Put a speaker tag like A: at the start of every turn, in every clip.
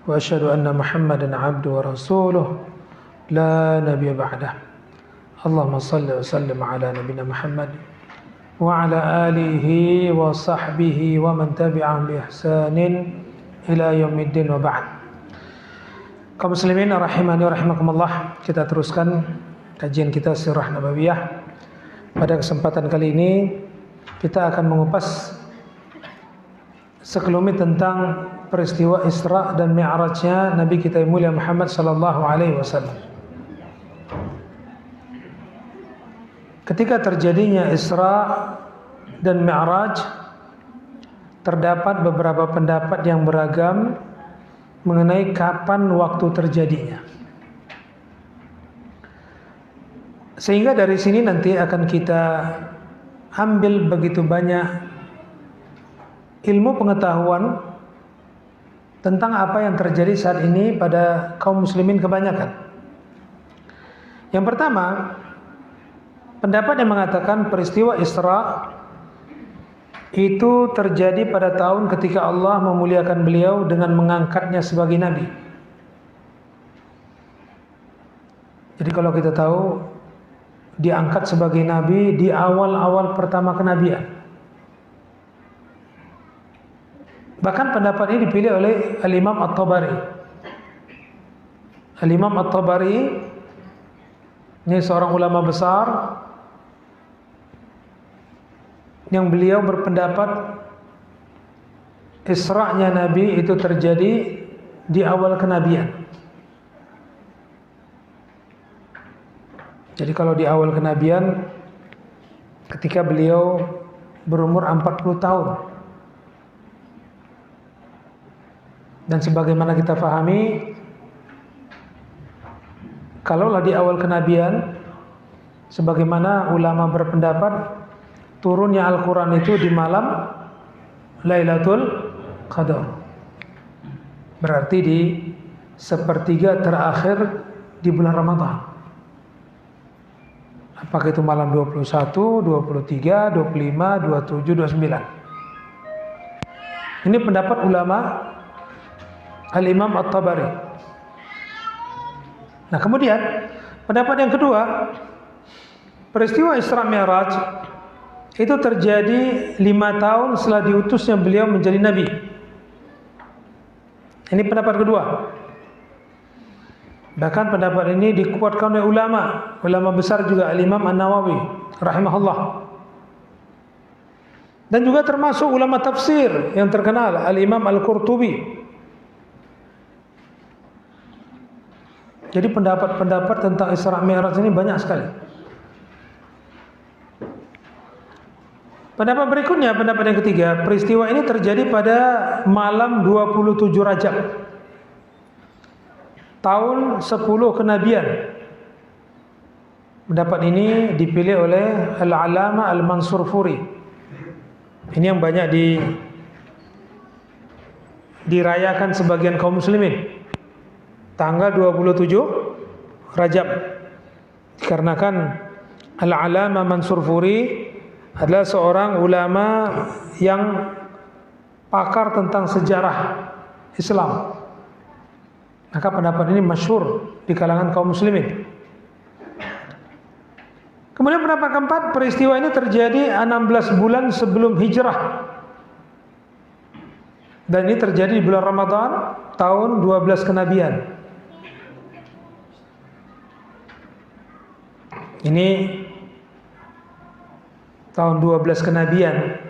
A: وأشهد أن محمدا عبده ورسوله لا نبي بعده اللهم صل وسلم على نبينا محمد وعلى آله وصحبه ومن تبعهم بإحسان إلى يوم الدين وبعد. Kaum muslimin rahimani wa rahimakumullah, kita teruskan kajian kita Sirah Nabawiyah. Pada kesempatan kali ini kita akan mengupas sekelumit tentang peristiwa Isra dan Mi'rajnya Nabi kita yang mulia Muhammad sallallahu alaihi wasallam. Ketika terjadinya Isra dan Mi'raj, terdapat beberapa pendapat yang beragam mengenai kapan waktu terjadinya. Sehingga dari sini nanti akan kita ambil begitu banyak ilmu pengetahuan tentang apa yang terjadi saat ini pada kaum muslimin kebanyakan. Yang pertama, pendapat yang mengatakan peristiwa Isra itu terjadi pada tahun ketika Allah memuliakan beliau dengan mengangkatnya sebagai nabi. Jadi kalau kita tahu diangkat sebagai nabi di awal-awal pertama kenabian. Bahkan pendapat ini dipilih oleh Al-Imam At-Tabari. Al-Imam At-Tabari ini seorang ulama besar yang beliau berpendapat Isra-nya Nabi itu terjadi di awal kenabian. Jadi kalau di awal kenabian ketika beliau berumur 40 tahun. Dan sebagaimana kita pahami, kalaulah di awal kenabian, sebagaimana ulama berpendapat turunnya Al-Quran itu di malam Lailatul Qadar, berarti di sepertiga terakhir di bulan Ramadan. Apakah itu malam 21, 23, 25, 27, 29. Ini pendapat ulama Al-Imam At-Tabari. Nah kemudian pendapat yang kedua, peristiwa Isra Mi'raj itu terjadi 5 tahun setelah diutusnya beliau menjadi nabi. Ini pendapat kedua. Bahkan pendapat ini dikuatkan oleh ulama besar juga, Al-Imam An-Nawawi rahimahullah. Dan juga termasuk ulama tafsir yang terkenal, Al-Imam Al-Qurtubi. Jadi pendapat-pendapat tentang Isra Mi'raj ini banyak sekali. Pendapat berikutnya, pendapat yang ketiga, peristiwa ini terjadi pada malam 27 Rajab tahun 10 kenabian. Pendapat ini dipilih oleh Al-Alama Al-Mansur Furi. Ini yang banyak dirayakan sebagian kaum muslimin. Tanggal 27 Rajab. Dikarenakan Al-Alama Mansur Furi adalah seorang ulama yang pakar tentang sejarah Islam. Maka pendapat ini masyhur di kalangan kaum muslimin. Kemudian pendapat keempat, peristiwa ini terjadi 16 bulan sebelum hijrah. Dan ini terjadi di bulan Ramadan tahun 12 kenabian. Ini tahun 12 kenabian.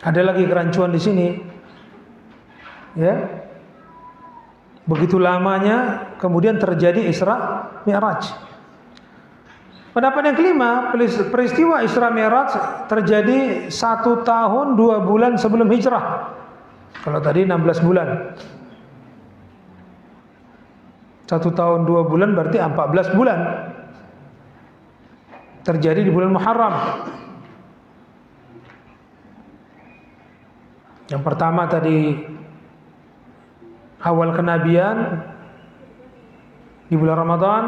A: Ada lagi kerancuan di sini. Ya. Begitu lamanya kemudian terjadi Isra Mi'raj. Pendapat yang kelima, peristiwa Isra Mi'raj terjadi 1 tahun 2 bulan sebelum hijrah. Kalau tadi 16 bulan. 1 tahun 2 bulan berarti 14 bulan. Terjadi di bulan Muharram. Yang pertama tadi awal kenabian di bulan Ramadan.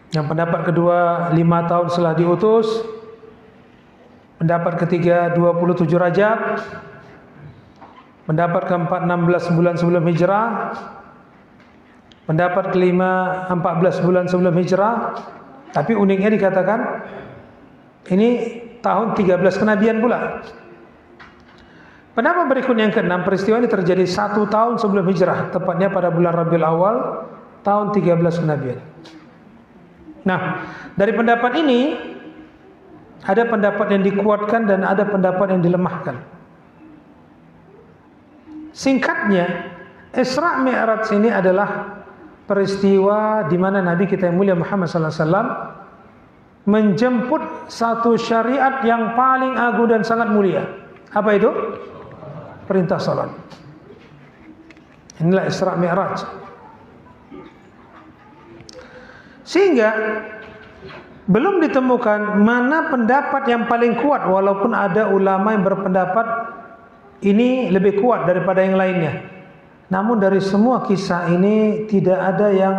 A: Yang pendapat kedua 5 tahun setelah diutus. Pendapat ketiga 27 Rajab. Pendapat keempat 16 bulan sebelum hijrah. Pendapat kelima 14 bulan sebelum hijrah. Tapi uniknya dikatakan ini tahun 13 kenabian pula. Pendapat berikutnya yang keenam, peristiwa ini terjadi 1 tahun sebelum hijrah, tepatnya pada bulan Rabiul Awal tahun 13 kenabian. Nah, dari pendapat ini ada pendapat yang dikuatkan dan ada pendapat yang dilemahkan. Singkatnya, Isra Mi'raj ini adalah peristiwa di mana Nabi kita yang mulia Muhammad SAW menjemput satu syariat yang paling agung dan sangat mulia. Apa itu? Perintah salat. Inilah Isra Mi'raj. Sehingga belum ditemukan mana pendapat yang paling kuat, walaupun ada ulama yang berpendapat ini lebih kuat daripada yang lainnya. Namun dari semua kisah ini tidak ada yang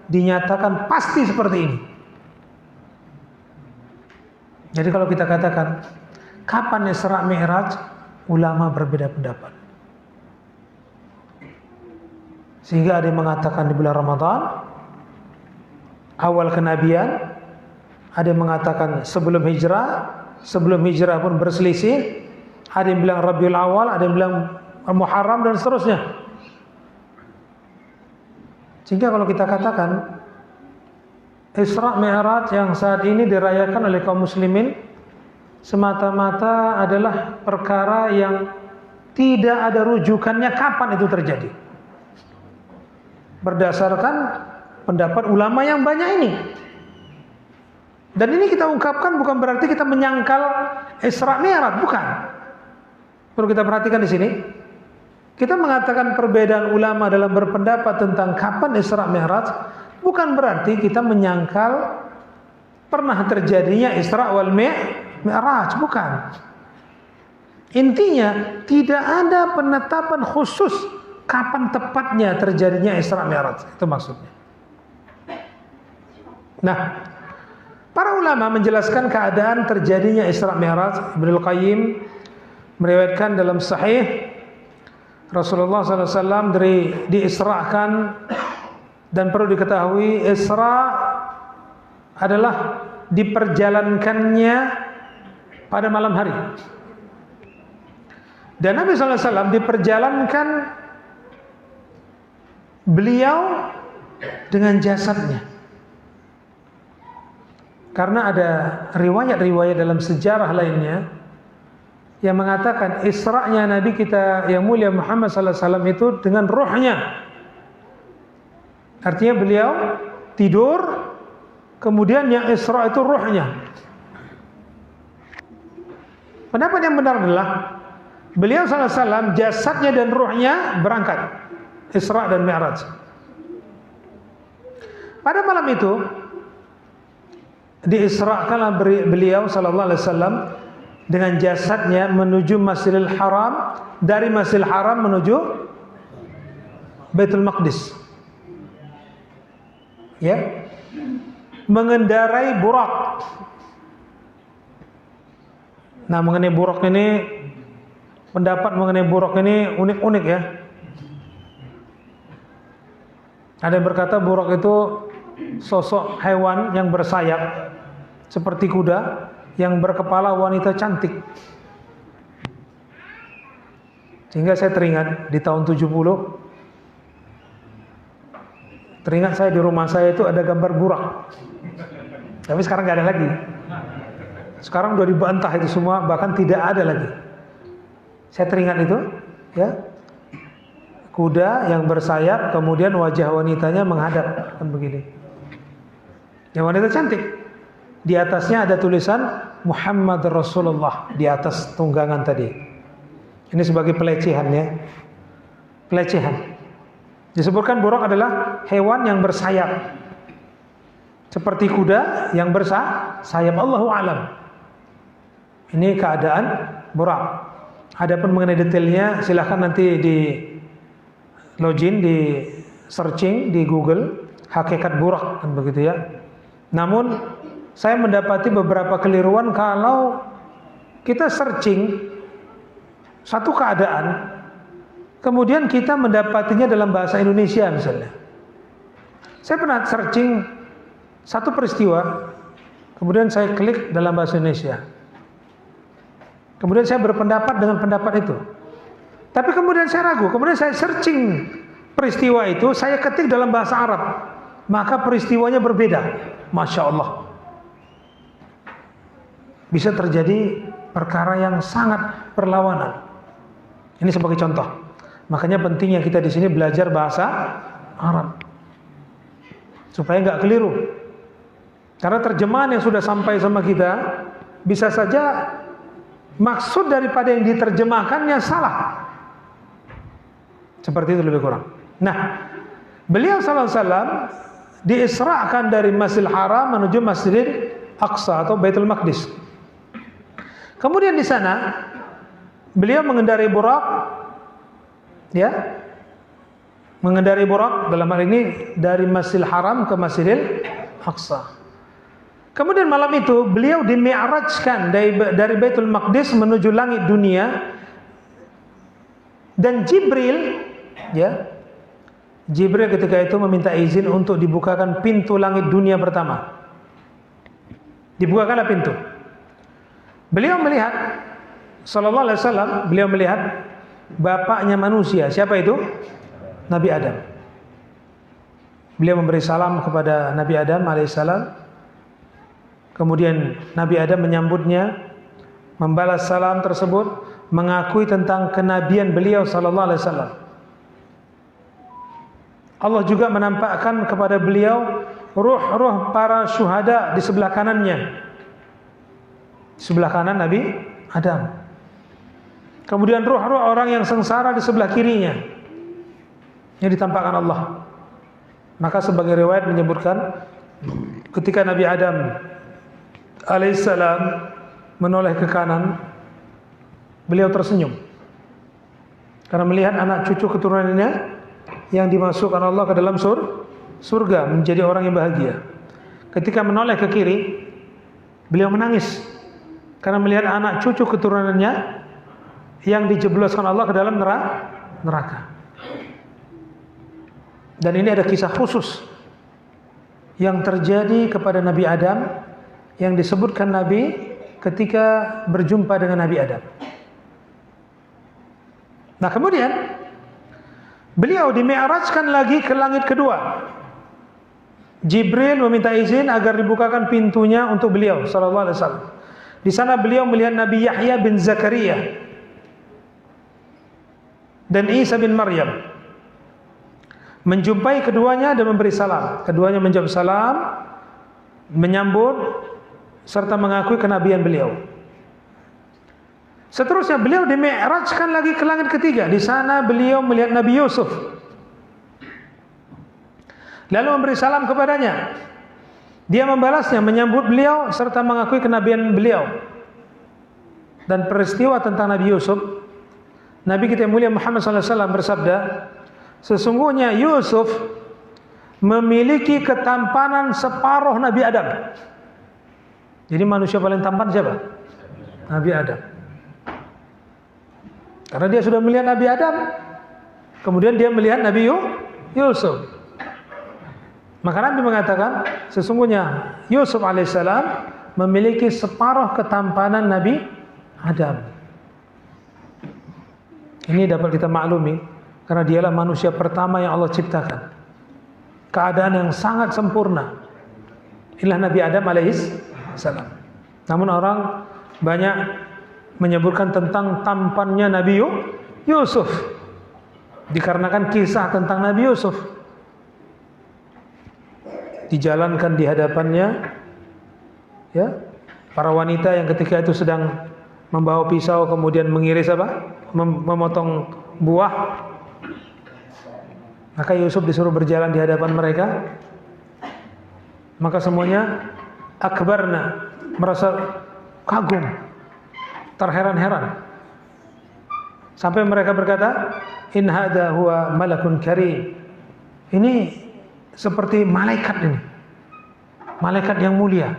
A: dinyatakan pasti seperti ini. Jadi kalau kita katakan kapan Isra Mi'raj, ulama berbeda pendapat. Sehingga ada yang mengatakan di bulan Ramadan, awal kenabian, ada yang mengatakan sebelum hijrah pun berselisih. Ada yang bilang Rabiul Awal, ada yang bilang Muharram dan seterusnya. Sehingga kalau kita katakan Isra Mi'raj yang saat ini dirayakan oleh kaum muslimin semata-mata adalah perkara yang tidak ada rujukannya kapan itu terjadi. Berdasarkan pendapat ulama yang banyak ini. Dan ini kita ungkapkan bukan berarti kita menyangkal Isra Mi'raj, bukan. Perlu kita perhatikan di sini. Kita mengatakan perbedaan ulama dalam berpendapat tentang kapan Isra Mi'raj bukan berarti kita menyangkal pernah terjadinya Isra wal Mi'raj, bukan. Intinya tidak ada penetapan khusus kapan tepatnya terjadinya Isra Mi'raj. Itu maksudnya. Nah, para ulama menjelaskan keadaan terjadinya Isra Mi'raj. Ibnul Qayyim meriwayatkan dalam Sahih Rasulullah SAW diisrakan, dan perlu diketahui Isra adalah diperjalankannya pada malam hari, dan Nabi SAW diperjalankan beliau dengan jasadnya. Karena ada riwayat-riwayat dalam sejarah lainnya yang mengatakan Isra'nya Nabi kita yang mulia Muhammad SAW itu dengan ruhnya. Artinya beliau tidur, kemudian yang Isra' itu ruhnya. Pendapat yang benar adalah beliau SAW jasadnya dan ruhnya berangkat Isra' dan Mi'raj. Pada malam itu diisra'kanlah beliau SAW dengan jasadnya menuju Masjidil Haram, dari Masjidil Haram menuju Baitul Maqdis. Ya. Mengendarai burak. Nah, mengenai burak ini, pendapat mengenai burak ini unik-unik ya. Ada yang berkata burak itu sosok hewan yang bersayap seperti kuda yang berkepala wanita cantik. Sehingga saya teringat di tahun 70, teringat saya di rumah saya itu ada gambar burak. Tapi sekarang nggak ada lagi. Sekarang udah dibantah itu semua, bahkan tidak ada lagi. Saya teringat itu, ya, kuda yang bersayap, kemudian wajah wanitanya menghadap kan begini. Yang wanita cantik. Di atasnya ada tulisan Muhammad Rasulullah di atas tunggangan tadi. Ini sebagai pelecehan ya. Pelecehan. Disebutkan burak adalah hewan yang bersayap. Seperti kuda yang bersayap. Allahu a'lam. Ini keadaan burak. Adapun mengenai detailnya silahkan nanti di login, di searching di Google hakikat burak kan begitu ya. Namun saya mendapati beberapa keliruan kalau kita searching satu keadaan kemudian kita mendapatinya dalam bahasa Indonesia misalnya. Saya pernah searching satu peristiwa, kemudian saya klik dalam bahasa Indonesia. Kemudian saya berpendapat dengan pendapat itu. Tapi kemudian saya ragu, kemudian saya searching peristiwa itu, saya ketik dalam bahasa Arab. Maka peristiwanya berbeda. Masya Allah. Bisa terjadi perkara yang sangat berlawanan. Ini sebagai contoh. Makanya pentingnya kita di sini belajar bahasa Arab. Supaya nggak keliru. Karena terjemahan yang sudah sampai sama kita, bisa saja maksud daripada yang diterjemahkannya salah. Seperti itu lebih kurang. Nah, beliau sallallahu alaihi wasallam diisrakan dari Masjidil Haram menuju Masjidil Aqsa atau Baitul Maqdis. Kemudian di sana beliau mengendarai burak, ya, mengendarai burak dalam hal ini dari Masjidil Haram ke Masjidil Aqsa. Kemudian malam itu beliau dimi'rajkan dari Baitul Maqdis menuju langit dunia, dan Jibril, ya, Jibril ketika itu meminta izin untuk dibukakan pintu langit dunia pertama. Dibukakanlah pintu. Beliau melihat, sallallahu alaihi wasallam, beliau melihat bapaknya manusia. Siapa itu? Nabi Adam. Beliau memberi salam kepada Nabi Adam alaihissalam. Kemudian Nabi Adam menyambutnya, membalas salam tersebut, mengakui tentang kenabian beliau sallallahu alaihi wasallam. Allah juga menampakkan kepada beliau ruh-ruh para syuhada di sebelah kanannya. Di sebelah kanan Nabi Adam. Kemudian ruh-ruh orang yang sengsara di sebelah kirinya. Yang ditampakkan Allah. Maka sebagai riwayat menyebutkan ketika Nabi Adam alaihissalam menoleh ke kanan, beliau tersenyum karena melihat anak cucu keturunannya yang dimasukkan Allah ke dalam surga menjadi orang yang bahagia. Ketika menoleh ke kiri, beliau menangis karena melihat anak cucu keturunannya yang dijebloskan Allah ke dalam neraka. Dan ini ada kisah khusus yang terjadi kepada Nabi Adam, yang disebutkan Nabi ketika berjumpa dengan Nabi Adam. Nah, kemudian beliau dimi'rajkan lagi ke langit kedua. Jibril meminta izin agar dibukakan pintunya untuk beliau sallallahu alaihi wasallam. Di sana beliau melihat Nabi Yahya bin Zakaria dan Isa bin Maryam. Menjumpai keduanya dan memberi salam. Keduanya menjawab salam, menyambut serta mengakui kenabian beliau. Seterusnya beliau dimi'rajkan lagi ke langit ketiga. Di sana beliau melihat Nabi Yusuf. Lalu memberi salam kepadanya. Dia membalasnya, menyambut beliau serta mengakui kenabian beliau. Dan peristiwa tentang Nabi Yusuf, Nabi kita mulia Muhammad SAW bersabda, sesungguhnya Yusuf memiliki ketampanan separuh Nabi Adam. Jadi manusia paling tampan siapa? Nabi Adam. Karena dia sudah melihat Nabi Adam, kemudian dia melihat Nabi Yusuf. Maka Nabi mengatakan, sesungguhnya Yusuf alaihissalam memiliki separuh ketampanan Nabi Adam. Ini dapat kita maklumi, karena dialah manusia pertama yang Allah ciptakan. Keadaan yang sangat sempurna. Inilah Nabi Adam alaihissalam. Namun orang banyak menyebutkan tentang tampannya Nabi Yusuf, dikarenakan kisah tentang Nabi Yusuf. Dijalankan di hadapannya, ya, para wanita yang ketika itu sedang membawa pisau kemudian mengiris memotong buah. Maka Yusuf disuruh berjalan di hadapan mereka. Maka semuanya akbarna, merasa kagum, terheran-heran. Sampai mereka berkata, in hadza huwa malakun karim. Ini seperti malaikat ini. Malaikat yang mulia.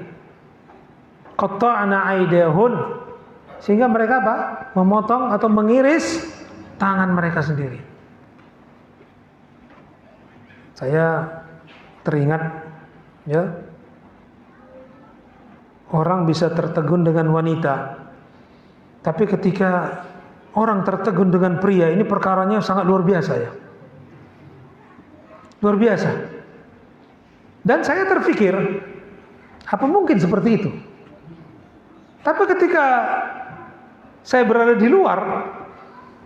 A: Qatta'na aydahun. Sehingga mereka memotong atau mengiris tangan mereka sendiri. Saya teringat, ya, orang bisa tertegun dengan wanita, tapi ketika orang tertegun dengan pria, ini perkaranya sangat luar biasa, ya. Luar biasa. Dan saya terpikir, apa mungkin seperti itu? Tapi ketika saya berada di luar,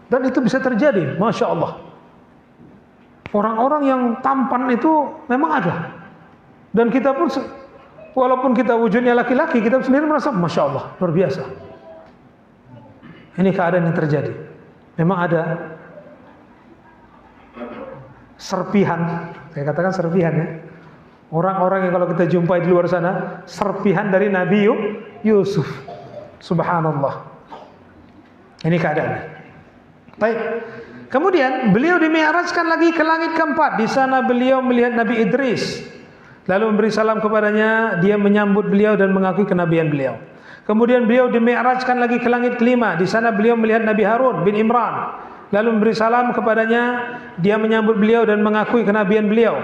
A: dan itu bisa terjadi, Masya Allah. Orang-orang yang tampan itu memang ada. Dan kita pun, walaupun kita wujudnya laki-laki, kita sendiri merasa, Masya Allah, luar biasa. Ini keadaan yang terjadi. Memang ada serpihan, saya katakan serpihan, ya. Orang-orang yang kalau kita jumpai di luar sana, serpihan dari Nabi Yusuf. Subhanallah. Ini keadaannya. Baik. Kemudian beliau dimi'rajkan lagi ke langit keempat. Di sana beliau melihat Nabi Idris, lalu memberi salam kepadanya. Dia menyambut beliau dan mengakui kenabian beliau. Kemudian beliau dimi'rajkan lagi ke langit kelima. Di sana beliau melihat Nabi Harun bin Imran, lalu memberi salam kepadanya. Dia menyambut beliau dan mengakui kenabian beliau.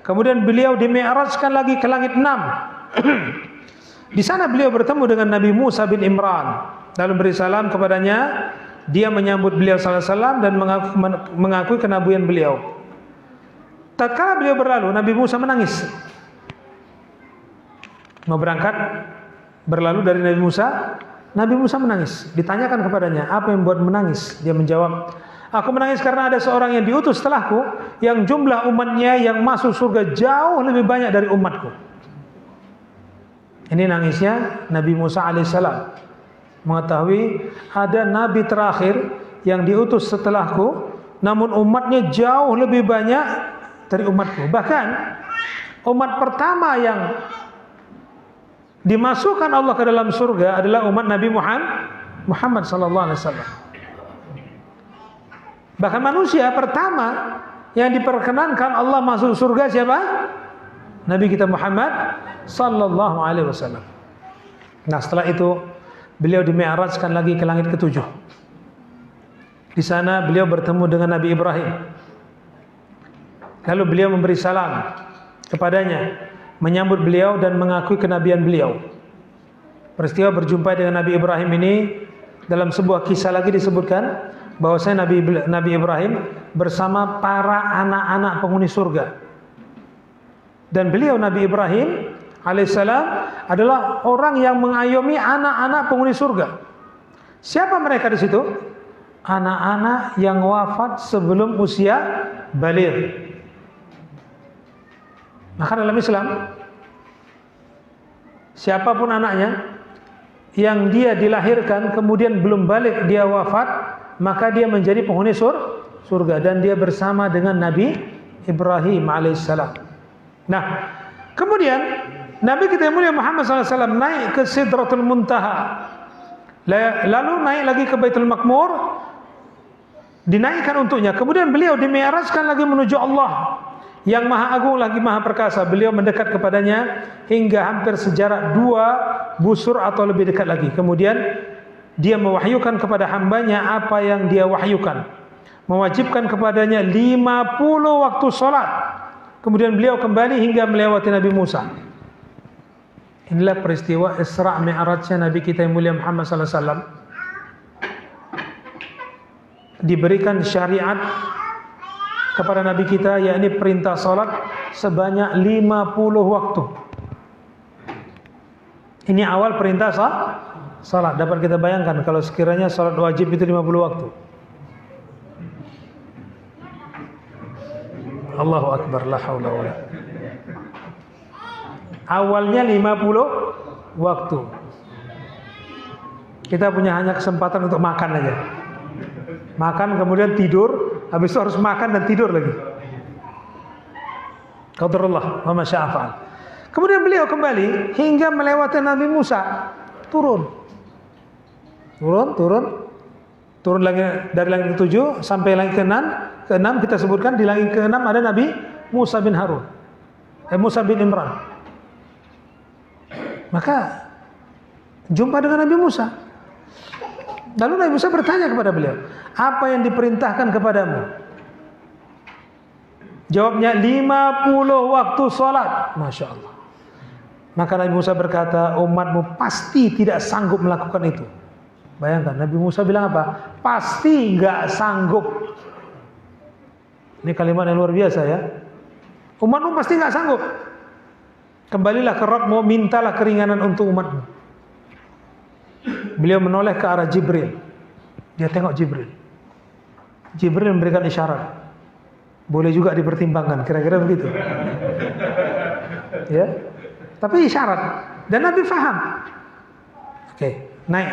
A: Kemudian beliau dimi'rajkan lagi ke langit 6. Di sana beliau bertemu dengan Nabi Musa bin Imran, lalu beri salam kepadanya. Dia menyambut beliau sallallahu alaihi wasallam dan mengakui kenabian beliau. Tatkala beliau berlalu, Nabi Musa menangis. Mau berangkat, berlalu dari Nabi Musa menangis. Ditanyakan kepadanya, apa yang membuat menangis? Dia menjawab, aku menangis karena ada seorang yang diutus setelahku, yang jumlah umatnya yang masuk surga jauh lebih banyak dari umatku. Ini nangisnya Nabi Musa alaihissalam, mengetahui ada nabi terakhir yang diutus setelahku, namun umatnya jauh lebih banyak dari umatku. Bahkan umat pertama yang dimasukkan Allah ke dalam surga adalah umat Nabi Muhammad sallallahu alaihi wasallam. Bahkan manusia pertama yang diperkenankan Allah masuk surga siapa? Nabi kita Muhammad sallallahu alaihi wasallam. Nah, setelah itu beliau dimi'rajkan lagi ke langit ketujuh. Di sana beliau bertemu dengan Nabi Ibrahim. Lalu beliau memberi salam kepadanya, menyambut beliau dan mengakui kenabian beliau. Peristiwa berjumpa dengan Nabi Ibrahim ini dalam sebuah kisah lagi disebutkan bahwasanya Nabi Ibrahim bersama para anak-anak penghuni surga. Dan beliau Nabi Ibrahim alaihissalam adalah orang yang mengayomi anak-anak penghuni surga. Siapa mereka di situ? Anak-anak yang wafat sebelum usia baligh. Maka dalam Islam, siapapun anaknya yang dia dilahirkan kemudian belum balik, dia wafat, maka dia menjadi penghuni surga dan dia bersama dengan Nabi Ibrahim alaihissalam. Nah, kemudian Nabi kita yang mulia Muhammad SAW naik ke Sidratul Muntaha, lalu naik lagi ke Baitul Maqmur, dinaikkan untuknya. Kemudian beliau dimi'rajkan lagi menuju Allah yang maha agung lagi maha perkasa. Beliau mendekat kepadanya hingga hampir sejarak 2 busur atau lebih dekat lagi. Kemudian dia mewahyukan kepada hambanya apa yang dia wahyukan, mewajibkan kepadanya 50 waktu sholat. Kemudian beliau kembali hingga melewati Nabi Musa. Inilah peristiwa Isra' Mi'rajnya Nabi kita yang mulia Muhammad SAW. Diberikan syariat kepada Nabi kita, yakni perintah salat sebanyak 50 waktu. Ini awal perintah salat. Dapat kita bayangkan kalau sekiranya salat wajib itu 50 waktu. Allahu Akbar, la haula wala. Awalnya 50 waktu. Kita punya hanya kesempatan untuk makan aja. Makan kemudian tidur, habis itu harus makan dan tidur lagi. Qadarullah wa ma syaa fa'al. Kemudian beliau kembali hingga melewati Nabi Musa, turun lagi dari langit ke-7 sampai langit ke-6. Kita sebutkan di langit ke-6 ada Nabi Musa bin Harun, Musa bin Imran. Maka jumpa dengan Nabi Musa. Lalu Nabi Musa bertanya kepada beliau, apa yang diperintahkan kepadamu? Jawabnya 50 waktu sholat. Masya Allah. Maka Nabi Musa berkata, umatmu pasti tidak sanggup melakukan itu. Bayangkan, Nabi Musa bilang apa? Pasti nggak sanggup. Ini kalimat yang luar biasa ya. Umatmu pasti nggak sanggup. Kembalilah ke Rabbmu, mintalah keringanan untuk umatmu. Beliau menoleh ke arah Jibril. Dia tengok Jibril. Jibril memberikan isyarat. Boleh juga dipertimbangkan, kira-kira begitu. Ya. Tapi isyarat. Dan Nabi faham. Oke, naik.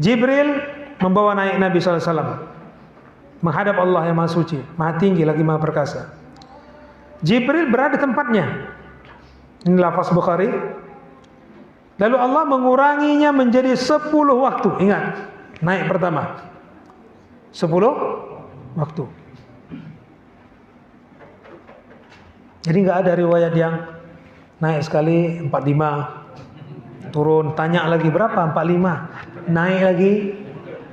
A: Jibril membawa naik Nabi SAW menghadap Allah yang Maha Suci, Maha Tinggi lagi Maha Perkasa. Jibril berada di tempatnya. Ini lafaz Bukhari. Lalu Allah menguranginya menjadi 10 waktu. Ingat, naik pertama 10 waktu. Jadi nggak ada riwayat yang naik sekali 45, turun, tanya lagi berapa 45, naik lagi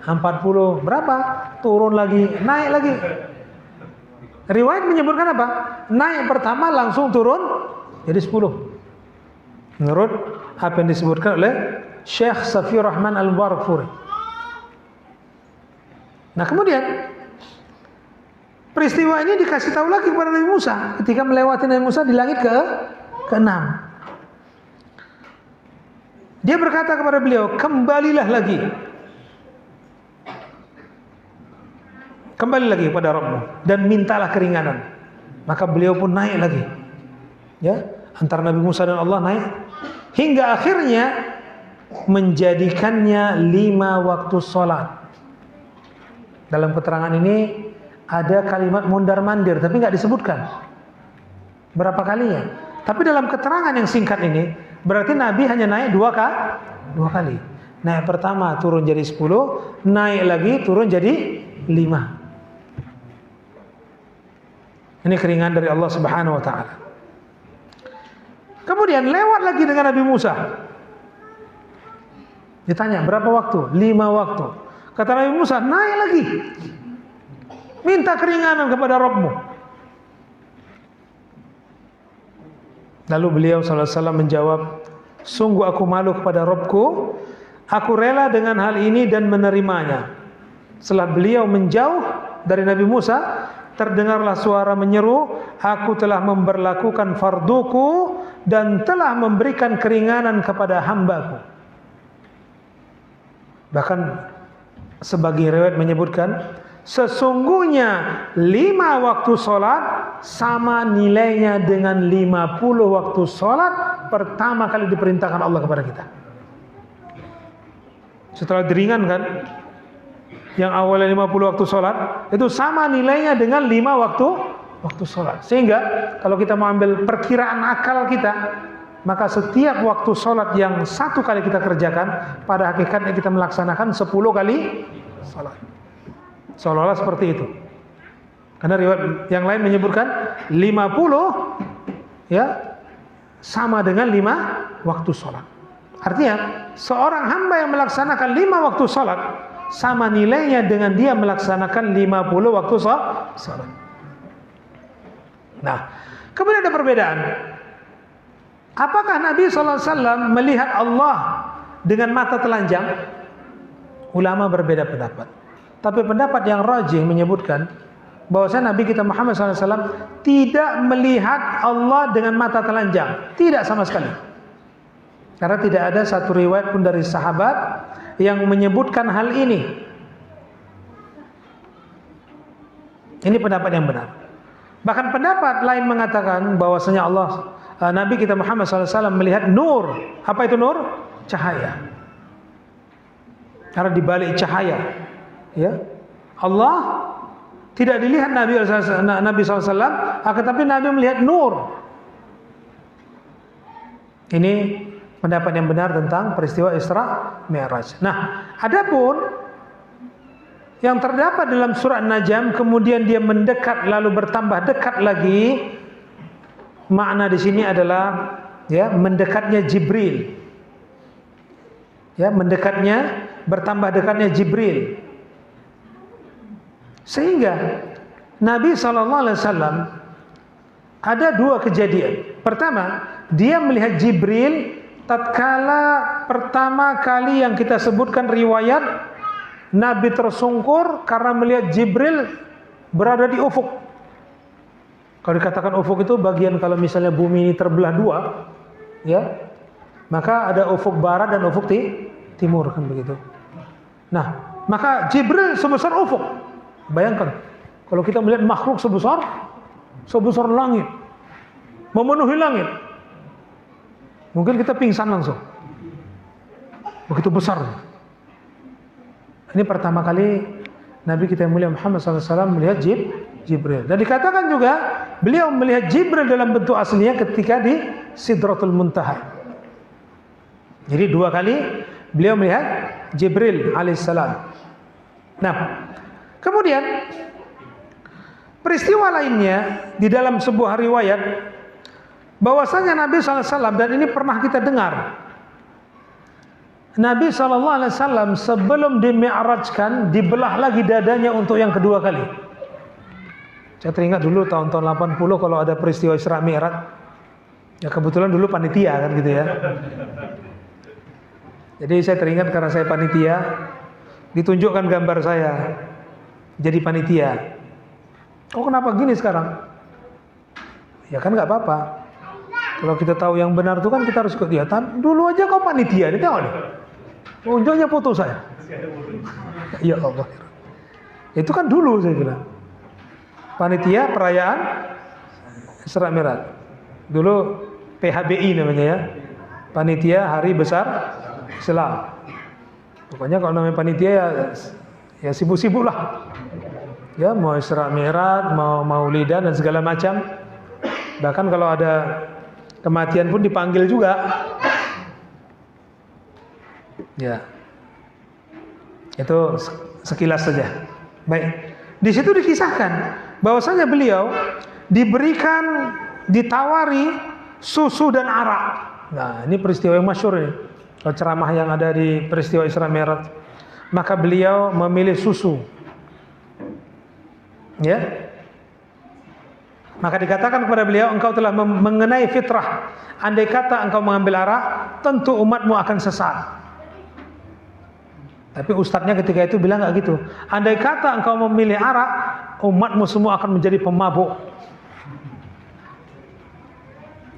A: 40, berapa, turun lagi, naik lagi. Riwayat menyebutkan apa? Naik pertama langsung turun jadi 10. Menurut apa yang disebutkan oleh Syekh Safiur Rahman Al-Mubarakfuri. Nah kemudian peristiwa ini dikasih tahu lagi kepada Nabi Musa ketika melewati Nabi Musa di langit ke-6. Dia berkata kepada beliau, kembalilah lagi. Kembali lagi kepada Rabbmu dan mintalah keringanan. Maka beliau pun naik lagi. Ya, antara Nabi Musa dan Allah naik hingga akhirnya menjadikannya 5 waktu sholat. Dalam keterangan ini ada kalimat mondar-mandir tapi nggak disebutkan berapa kalinya. Tapi dalam keterangan yang singkat ini berarti Nabi hanya naik 2 kali. Naik pertama turun jadi 10, naik lagi turun jadi 5. Ini keringan dari Allah Subhanahu wa taala. Kemudian lewat lagi dengan Nabi Musa. Ditanya berapa waktu? 5 waktu. Kata Nabi Musa, naik lagi. Minta keringanan kepada Rabbmu. Lalu beliau SAW menjawab, sungguh aku malu kepada Rabbku. Aku rela dengan hal ini dan menerimanya. Setelah beliau menjauh dari Nabi Musa, terdengarlah suara menyeru, aku telah memberlakukan farduku dan telah memberikan keringanan kepada hambaku. Bahkan sebagian riwayat menyebutkan, sesungguhnya 5 waktu sholat sama nilainya dengan 50 waktu sholat pertama kali diperintahkan Allah kepada kita. Setelah diringankan, yang awalnya 50 waktu sholat itu sama nilainya dengan 5 waktu sholat. Sehingga kalau kita mau ambil perkiraan akal kita, maka setiap waktu sholat yang 1 kali kita kerjakan, pada hakikatnya kita melaksanakan 10 kali sholat. Seolah-olah seperti itu. Karena riwayat yang lain menyebutkan 50 ya sama dengan 5 waktu sholat. Artinya seorang hamba yang melaksanakan 5 waktu sholat sama nilainya dengan dia melaksanakan 50 waktu sholat. Nah, kemudian ada perbedaan. Apakah Nabi SAW melihat Allah dengan mata telanjang? Ulama berbeda pendapat. Tapi pendapat yang rajih menyebutkan bahwasanya Nabi kita Muhammad SAW tidak melihat Allah dengan mata telanjang. Tidak sama sekali. Karena tidak ada satu riwayat pun dari sahabat yang menyebutkan hal ini. Ini pendapat yang benar. Bahkan pendapat lain mengatakan bahwasanya Nabi kita Muhammad SAW melihat nur. Apa itu nur? Cahaya. Karena dibalik cahaya, ya, Allah tidak dilihat Nabi SAW, akan tapi Nabi melihat nur. Ini pendapat yang benar tentang peristiwa Isra Mi'raj. Nah, adapun yang terdapat dalam surah An-Najm, kemudian dia mendekat lalu bertambah dekat lagi. Makna di sini adalah ya mendekatnya Jibril. Ya, bertambah dekatnya Jibril. Sehingga Nabi SAW ada dua kejadian. Pertama, dia melihat Jibril tatkala pertama kali yang kita sebutkan riwayat Nabi tersungkur karena melihat Jibril berada di ufuk. Kalau dikatakan ufuk itu bagian kalau misalnya bumi ini terbelah dua, ya, maka ada ufuk barat dan ufuk timur, kan begitu. Nah, maka Jibril sebesar ufuk. Bayangkan, kalau kita melihat makhluk sebesar langit, memenuhi langit, mungkin kita pingsan langsung. Begitu besar. Ini pertama kali Nabi kita yang mulia Muhammad SAW melihat Jibril. Dan dikatakan juga beliau melihat Jibril dalam bentuk aslinya ketika di Sidratul Muntaha. Jadi dua kali beliau melihat Jibril alaihissalam. Nah, kemudian peristiwa lainnya di dalam sebuah riwayat bahwasanya Nabi SAW, dan ini pernah kita dengar, Nabi SAW sebelum dimi'rajkan dibelah lagi dadanya untuk yang kedua kali. Saya teringat dulu tahun-tahun 80 kalau ada peristiwa Isra Mi'raj. Ya kebetulan dulu panitia kan gitu ya. Jadi saya teringat karena saya panitia, ditunjukkan gambar saya jadi panitia. Oh kenapa gini sekarang? Ya kan nggak apa-apa. Kalau kita tahu yang benar itu kan kita harus ikut dia. Dulu aja kau panitia, ini tengok nih. Tunjuknya foto saya. Ya Allah. Itu kan dulu saya bilang. Panitia perayaan Isra Mi'raj. Dulu PHBI namanya ya. Panitia Hari Besar Islam. Pokoknya kalau namanya panitia ya sibuk-sibuk lah. Ya mau Isra Mi'raj, mau Maulidan dan segala macam. Bahkan kalau ada kematian pun dipanggil juga. Ya, itu sekilas saja. Baik, di situ dikisahkan bahwasanya beliau ditawari susu dan arak. Nah, ini peristiwa yang masyhur ini. Kalau ceramah yang ada di peristiwa Isra Mi'raj, maka beliau memilih susu. Ya, maka dikatakan kepada beliau, engkau telah mengenai fitrah. Andai kata engkau mengambil arak, tentu umatmu akan sesat. Tapi ustadznya ketika itu bilang nggak gitu. Andai kata engkau memilih arak, umatmu semua akan menjadi pemabuk.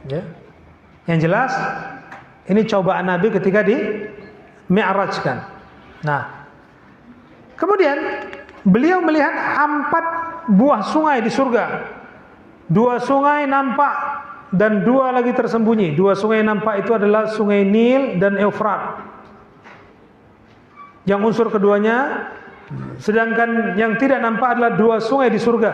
A: Ya. Yang jelas, ini cobaan Nabi ketika di mi'rajkan. Nah, kemudian beliau melihat 4 buah sungai di surga. 2 sungai nampak dan 2 lagi tersembunyi. 2 sungai nampak itu adalah sungai Nil dan Eufrat. Yang unsur keduanya, sedangkan yang tidak nampak adalah 2 sungai di surga.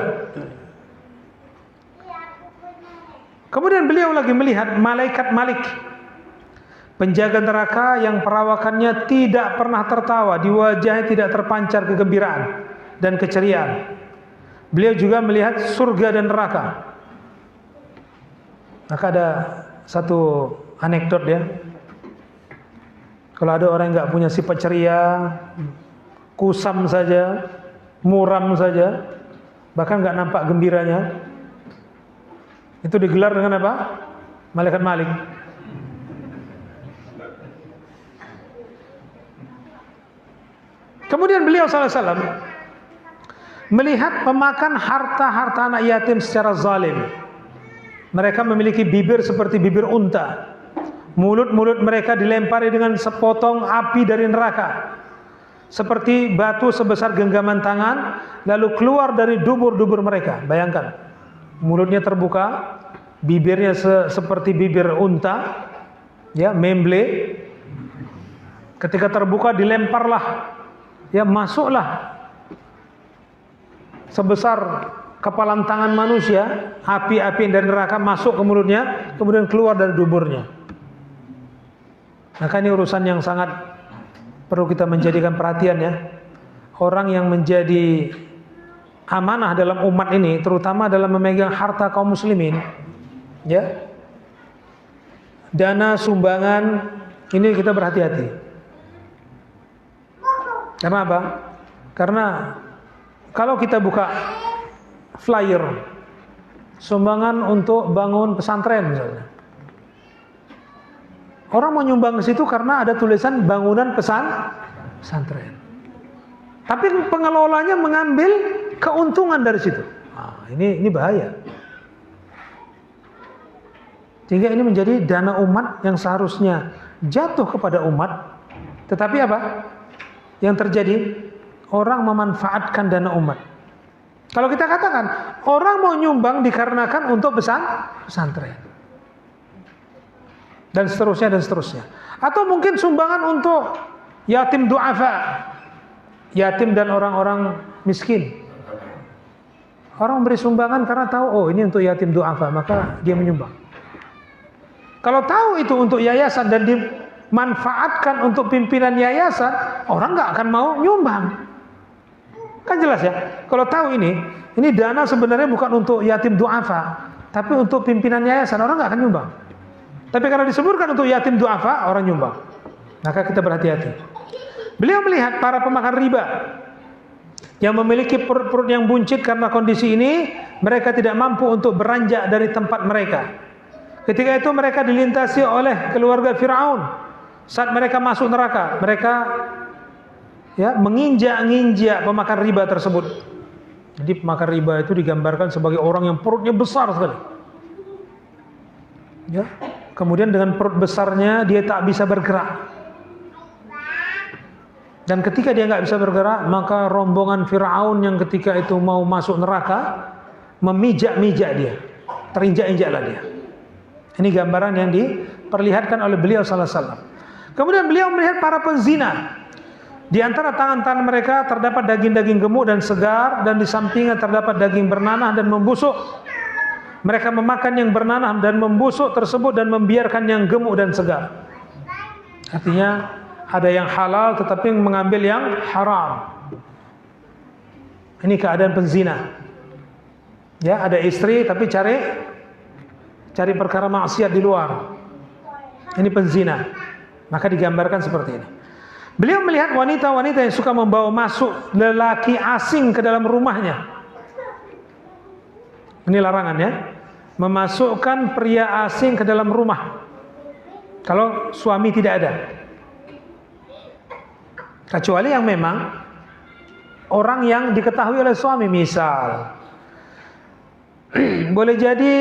A: Kemudian beliau lagi melihat malaikat Malik, penjaga neraka yang perawakannya tidak pernah tertawa, di wajahnya tidak terpancar kegembiraan dan keceriaan. Beliau juga melihat surga dan neraka. Maka ada satu anekdot ya. Kalau ada orang yang nggak punya sifat ceria, kusam saja, muram saja, bahkan nggak nampak gembiranya, itu digelar dengan apa? Malaikat Malik. Kemudian beliau SAW melihat pemakan harta-harta anak yatim secara zalim. Mereka memiliki bibir seperti bibir unta. Mulut-mulut mereka dilempari dengan sepotong api dari neraka, seperti batu sebesar genggaman tangan, lalu keluar dari dubur-dubur mereka. Bayangkan, mulutnya terbuka, bibirnya seperti bibir unta, ya, memble. Ketika terbuka dilemparlah, ya, masuklah sebesar kepalan tangan manusia, api-api dari neraka masuk ke mulutnya, kemudian keluar dari duburnya. Maka ini urusan yang sangat perlu kita menjadikan perhatian ya. Orang yang menjadi amanah dalam umat ini, terutama dalam memegang harta kaum muslimin, ya, dana sumbangan, ini kita berhati-hati. Karena apa? Karena kalau kita buka flyer sumbangan untuk bangun pesantren misalnya, orang mau nyumbang ke situ karena ada tulisan bangunan pesantren. Tapi pengelolanya mengambil keuntungan dari situ. Nah, ini bahaya. Sehingga ini menjadi dana umat yang seharusnya jatuh kepada umat, tetapi apa? Yang terjadi, orang memanfaatkan dana umat. Kalau kita katakan orang mau nyumbang dikarenakan untuk pesantren, dan seterusnya. Atau mungkin sumbangan untuk yatim du'afa, yatim dan orang-orang miskin. Orang memberi sumbangan karena tahu, oh ini untuk yatim du'afa, maka dia menyumbang. Kalau tahu itu untuk yayasan dan dimanfaatkan untuk pimpinan yayasan, orang nggak akan mau nyumbang. Kan jelas ya. Kalau tahu ini dana sebenarnya bukan untuk yatim du'afa, tapi untuk pimpinan yayasan, orang nggak akan nyumbang. Tapi karena disebutkan untuk yatim du'afa, orang nyumbang. Maka kita berhati-hati. Beliau melihat para pemakan riba yang memiliki perut-perut yang buncit karena kondisi ini, mereka tidak mampu untuk beranjak dari tempat mereka. Ketika itu mereka dilintasi oleh keluarga Fir'aun. Saat mereka masuk neraka, mereka menginjak-injak pemakan riba tersebut. Jadi pemakan riba itu digambarkan sebagai orang yang perutnya besar sekali. Ya, kemudian dengan perut besarnya dia tak bisa bergerak. Dan ketika dia nggak bisa bergerak, maka rombongan Fir'aun yang ketika itu mau masuk neraka memijak-mijak dia, terinjak-injaklah dia. Ini gambaran yang diperlihatkan oleh beliau sallallahu alaihi wasallam. Kemudian beliau melihat para penzina. Di antara tangan-tangan mereka terdapat daging-daging gemuk dan segar, dan di sampingnya terdapat daging bernanah dan membusuk. Mereka memakan yang bernanah dan membusuk tersebut dan membiarkan yang gemuk dan segar. Artinya ada yang halal tetapi mengambil yang haram. Ini keadaan penzina. Ya, ada istri tapi cari perkara maksiat di luar. Ini penzina. Maka digambarkan seperti ini. Beliau melihat wanita-wanita yang suka membawa masuk lelaki asing ke dalam rumahnya. Ini larangan ya. Memasukkan pria asing ke dalam rumah kalau suami tidak ada. Kecuali yang memang orang yang diketahui oleh suami, misal boleh jadi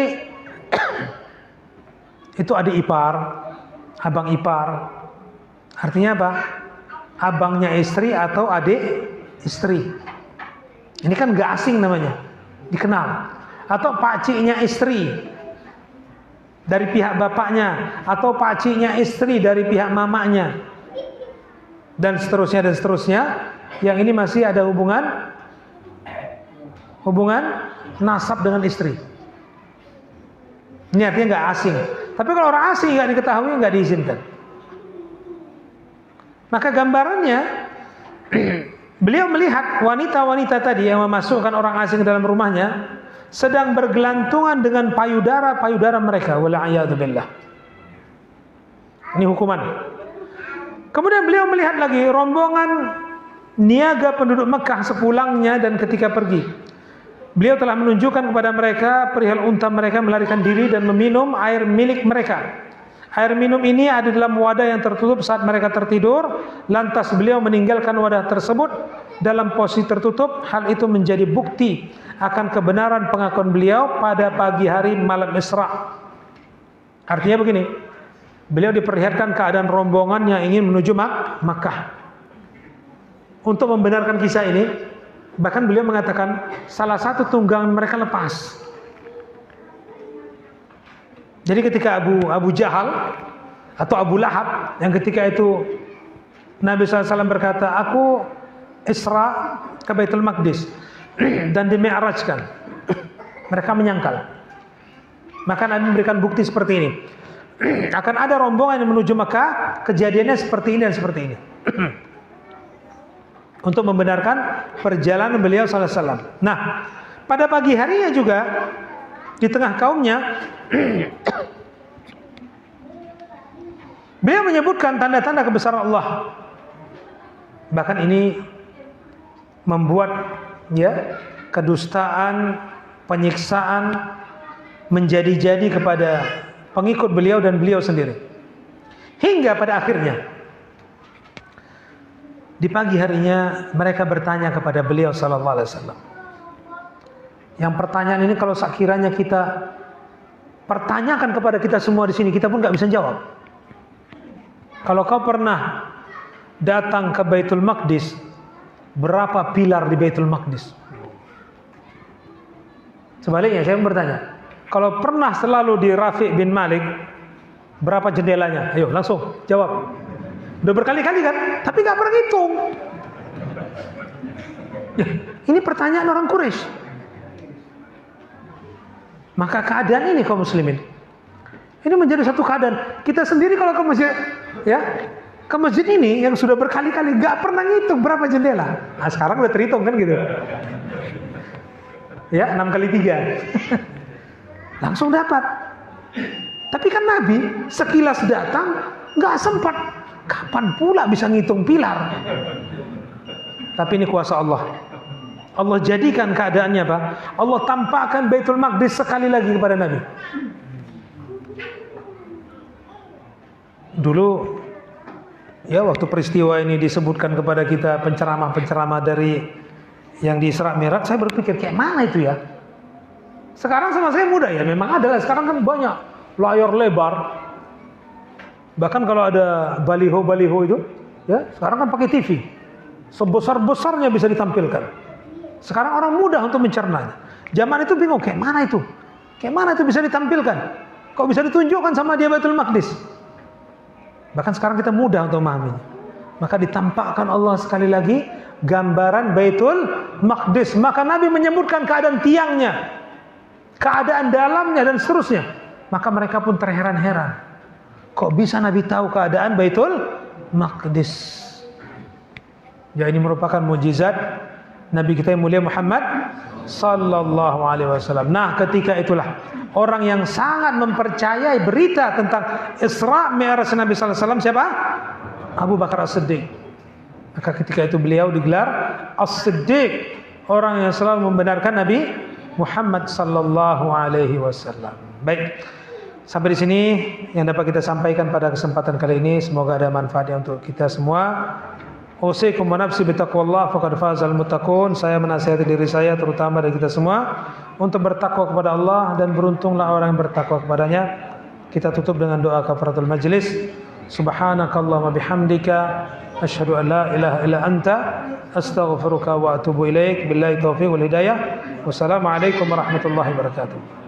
A: itu adik ipar, abang ipar. Artinya apa? Abangnya istri atau adik istri. Ini kan gak asing namanya, dikenal. Atau pakciknya istri dari pihak bapaknya, atau pakciknya istri dari pihak mamanya, dan seterusnya. Yang ini masih ada hubungan nasab dengan istri. Ini artinya nggak asing. Tapi kalau orang asing nggak diketahui, nggak diizinkan. Maka gambarannya beliau melihat wanita-wanita tadi yang memasukkan orang asing ke dalam rumahnya sedang bergelantungan dengan payudara mereka. Wala'iyadzubillah. Ini hukuman. Kemudian beliau melihat lagi rombongan niaga penduduk Mekah sepulangnya dan ketika pergi. Beliau telah menunjukkan kepada mereka perihal unta mereka melarikan diri dan meminum air milik mereka. Air minum ini ada dalam wadah yang tertutup saat mereka tertidur. Lantas beliau meninggalkan wadah tersebut dalam posisi tertutup. Hal itu menjadi bukti akan kebenaran pengakuan beliau pada pagi hari malam Isra. Artinya begini, beliau diperlihatkan keadaan rombongan yang ingin menuju Makkah. Untuk membenarkan kisah ini, bahkan beliau mengatakan salah satu tunggangan mereka lepas. Jadi ketika Abu Jahal atau Abu Lahab yang ketika itu Nabi SAW berkata, aku Isra ke Baitul Maqdis dan dimi'rajkan, mereka menyangkal. Maka Nabi memberikan bukti seperti ini. Akan ada rombongan yang menuju Mekah, kejadiannya seperti ini dan seperti ini. Untuk membenarkan perjalanan beliau sallallahu alaihi wasallam. Nah, pada pagi harinya juga di tengah kaumnya beliau menyebutkan tanda-tanda kebesaran Allah. Bahkan ini membuat ya kedustaan, penyiksaan menjadi-jadi kepada pengikut beliau dan beliau sendiri. Hingga pada akhirnya di pagi harinya mereka bertanya kepada beliau sallallahu alaihi wasallam. Yang pertanyaan ini kalau sekiranya kita pertanyakan kepada kita semua di sini, kita pun nggak bisa jawab. Kalau kau pernah datang ke Baitul Maqdis, berapa pilar di Baitul Maqdis? Sebaliknya saya bertanya, kalau pernah selalu di Rafi' bin Malik, berapa jendelanya? Ayo langsung jawab. Udah berkali-kali kan, tapi nggak pernah hitung. Ya, ini pertanyaan orang Quraisy. Maka keadaan ini kaum muslimin, ini menjadi satu keadaan. Kita sendiri kalau ke masjid, ya, ke masjid ini yang sudah berkali-kali nggak pernah ngitung berapa jendela. Nah, sekarang udah terhitung kan gitu. Ya, 6 kali 3 langsung dapat. Tapi kan Nabi sekilas datang nggak sempat. Kapan pula bisa ngitung pilar? Tapi ini kuasa Allah. Allah jadikan keadaannya apa? Allah tampakkan Baitul Maqdis sekali lagi kepada Nabi. Dulu ya waktu peristiwa ini disebutkan kepada kita penceramah-penceramah dari yang di Isra Mi'raj, saya berpikir kayak mana itu ya? Sekarang sama saya mudah ya, memang ada. Sekarang kan banyak layar lebar. Bahkan kalau ada baliho-baliho itu, ya sekarang kan pakai TV. Sebesar-besarnya bisa ditampilkan. Sekarang orang mudah untuk mencernanya. Zaman itu bingung, kayak mana itu? Kayak mana itu bisa ditampilkan? Kok bisa ditunjukkan sama dia Baitul Maqdis? Bahkan sekarang kita mudah untuk memahaminya. Maka ditampakkan Allah sekali lagi gambaran Baitul Maqdis. Maka Nabi menyebutkan keadaan tiangnya, keadaan dalamnya dan seterusnya. Maka mereka pun terheran-heran. Kok bisa Nabi tahu keadaan Baitul Maqdis? Ya, ini merupakan mukjizat Nabi kita yang mulia Muhammad sallallahu alaihi wasallam. Nah, ketika itulah orang yang sangat mempercayai berita tentang Isra Mi'raj Nabi sallallahu alaihi wasallam siapa? Abu Bakar As-Siddiq. Maka ketika itu beliau digelar As-Siddiq, orang yang selalu membenarkan Nabi Muhammad sallallahu alaihi wasallam. Baik. Sampai di sini yang dapat kita sampaikan pada kesempatan kali ini. Semoga ada manfaatnya untuk kita semua. Usikum wa nafsi bitaqwallah faqad fazal muttaqun. Saya menasihati diri saya terutama dari kita semua untuk bertakwa kepada Allah, dan beruntunglah orang yang bertakwa kepadanya. Kita tutup dengan doa kafaratul majlis. Subhanakallahumma bihamdika asyhadu an la ilaha illa anta astaghfiruka wa atubu ilaik. Billahi taufiq wal hidayah. Wassalamualaikum warahmatullahi wabarakatuh.